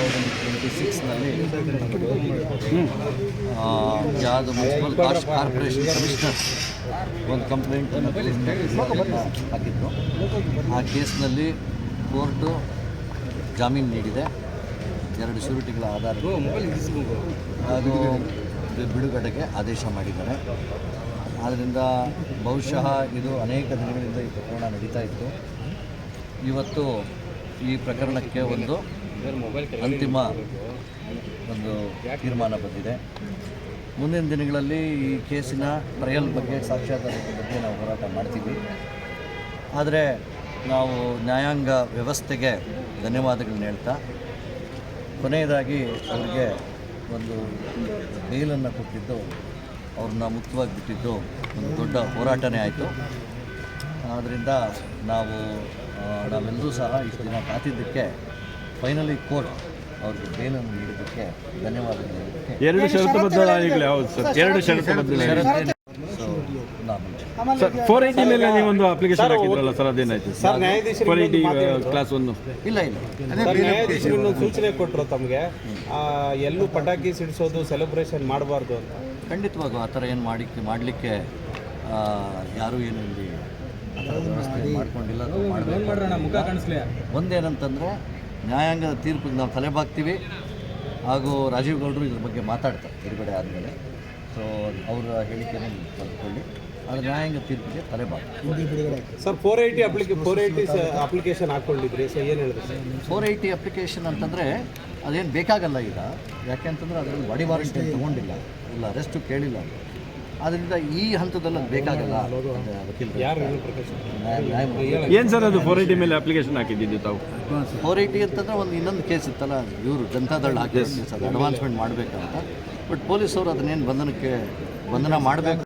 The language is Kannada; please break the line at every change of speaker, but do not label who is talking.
2026ನಲ್ಲಿ ಯಾವುದು ಮುನ್ಸಿಪಲ್ ಕಾರ್ಪೊರೇಷನ್ ಕಮಿಷನರ್ ಒಂದು ಕಂಪ್ಲೇಂಟನ್ನು ಹಾಕಿದ್ದು. ಆ ಕೇಸ್ನಲ್ಲಿ ಕೋರ್ಟು ಜಾಮೀನು ನೀಡಿದೆ. 2 ಶ್ಯೂರಿಟಿಗಳ ಆಧಾರದ ಅದು ಬಿಡುಗಡೆಗೆ ಆದೇಶ ಮಾಡಿದ್ದಾರೆ. ಆದ್ದರಿಂದ ಬಹುಶಃ ಇದು ಅನೇಕ ದಿನಗಳಿಂದ ಈ ಪ್ರಕರಣ ನಡೀತಾ ಇತ್ತು. ಇವತ್ತು ಈ ಪ್ರಕರಣಕ್ಕೆ ಒಂದು ಅಂತಿಮ ತೀರ್ಮಾನ ಬಂದಿದೆ. ಮುಂದಿನ ದಿನಗಳಲ್ಲಿ ಈ ಕೇಸಿನ ಟ್ರಯಲ್ ಬಗ್ಗೆ, ಸಾಕ್ಷ್ಯಾಧಾರದ ಬಗ್ಗೆ ನಾವು ಹೋರಾಟ ಮಾಡ್ತೀವಿ. ಆದರೆ ನಾವು ನ್ಯಾಯಾಂಗ ವ್ಯವಸ್ಥೆಗೆ ಧನ್ಯವಾದಗಳನ್ನ ಹೇಳ್ತಾ, ಕೊನೆಯದಾಗಿ ಅವರಿಗೆ ಒಂದು ಬೇಲನ್ನು ಕೊಟ್ಟಿದ್ದು, ಅವ್ರನ್ನ ಮುಕ್ತವಾಗಿ ಬಿಟ್ಟಿದ್ದು ಒಂದು ದೊಡ್ಡ ಹೋರಾಟನೇ ಆಯಿತು. ಆದ್ದರಿಂದ ನಾವೆಲ್ಲರೂ ಸಹ ಇಷ್ಟು ದಿನ ಕಾತಿದ್ದಕ್ಕೆ ಫೈನಲಿ ಕೋರ್ಟ್ ಅವ್ರಿಗೆ ಬೇಲನ್ನು ನೀಡೋದಕ್ಕೆ ಧನ್ಯವಾದಗಳು ಹೇಳೋದಕ್ಕೆ.
2 ಷರತ್ತುಬದ್ಧ ಯಾವುದು ಸರ್? 2 ಷರತ್ತುಬದ್ಧ ಸರ್ 480 ಮೇಲೆ ನೀವೊಂದು ಅಪ್ಲಿಕೇಶನ್ ಹಾಕಿದ್ರಲ್ಲ ಸರ್, ಅದೇನಾಯ್ತು
ಸರ್? ನ್ಯಾಯಾಧೀಶರು
480 ಕ್ಲಾಸ್ 1
ಇಲ್ಲ
ನ್ಯಾಯಾಧೀಶರು ಸೂಚನೆ ಕೊಟ್ಟರು ತಮಗೆ, ಎಲ್ಲೂ ಪಟಾಕಿ ಸಿಡಿಸೋದು, ಸೆಲೆಬ್ರೇಷನ್ ಮಾಡಬಾರ್ದು ಅಂತ.
ಖಂಡಿತವಾಗೂ ಆ ಥರ ಏನು ಮಾಡಲಿಕ್ಕೆ ಯಾರೂ ಏನು ಇಲ್ಲಿ ವ್ಯವಸ್ಥೆ ಮಾಡ್ಕೊಂಡಿಲ್ಲ. ಒಂದೇನಂತಂದರೆ ನ್ಯಾಯಾಂಗದ ತೀರ್ಪಿಗೆ ನಾವು ತಲೆಬಾಗ್ತೀವಿ. ಹಾಗೂ ರಾಜೀವ್ ಗೌಡರು ಇದ್ರ ಬಗ್ಗೆ ಮಾತಾಡ್ತಾರೆ ಬಿಡುಗಡೆ ಆದಮೇಲೆ. ಸೊ ಅವರ ಹೇಳಿಕೆಯನ್ನು ಬರೆದುಕೊಳ್ಳಿ, ಆದರೆ ನ್ಯಾಯಾಂಗ ತೀರ್ಪಿಗೆ ತಲೆಬಾಗ್ತೀವಿ.
ಸರ್ 480 ಅಪ್ಲಿಕೇಶನ್ ಹಾಕ್ಕೊಂಡಿದ್ರಿ, ಸೊ ಏನು ಹೇಳಿದ್ರಿ ಸರ್?
480 ಅಪ್ಲಿಕೇಶನ್ ಅಂತಂದರೆ ಅದೇನು ಬೇಕಾಗಲ್ಲ ಈಗ. ಯಾಕೆಂತಂದರೆ ಅದರಲ್ಲಿ ಬಾಡಿ ವಾರಂಟ್ ಏನು ತೊಗೊಂಡಿಲ್ಲ, ಇಲ್ಲ ಅರೆಸ್ಟು ಕೇಳಿಲ್ಲ. ಆದ್ದರಿಂದ ಈ ಹಂತದಲ್ಲಿ ಅದು ಬೇಕಾಗಲ್ಲ.
ಏನು ಸರ್ ಅದು 480 ಮೇಲೆ ಅಪ್ಲಿಕೇಶನ್ ಹಾಕಿದ್ದು ತಾವು?
480 ಅಂತಂದರೆ ಇನ್ನೊಂದು ಕೇಸ್ ಇತ್ತಲ್ಲ, ಇವರು ಜನತಾದಳ ಹಾಕಿ ಅದು ಅಡ್ವಾನ್ಸ್ಮೆಂಟ್ ಮಾಡಬೇಕಂತ. ಬಟ್ ಪೊಲೀಸವರು ಅದನ್ನೇನು ಬಂಧನ ಮಾಡಬೇಕು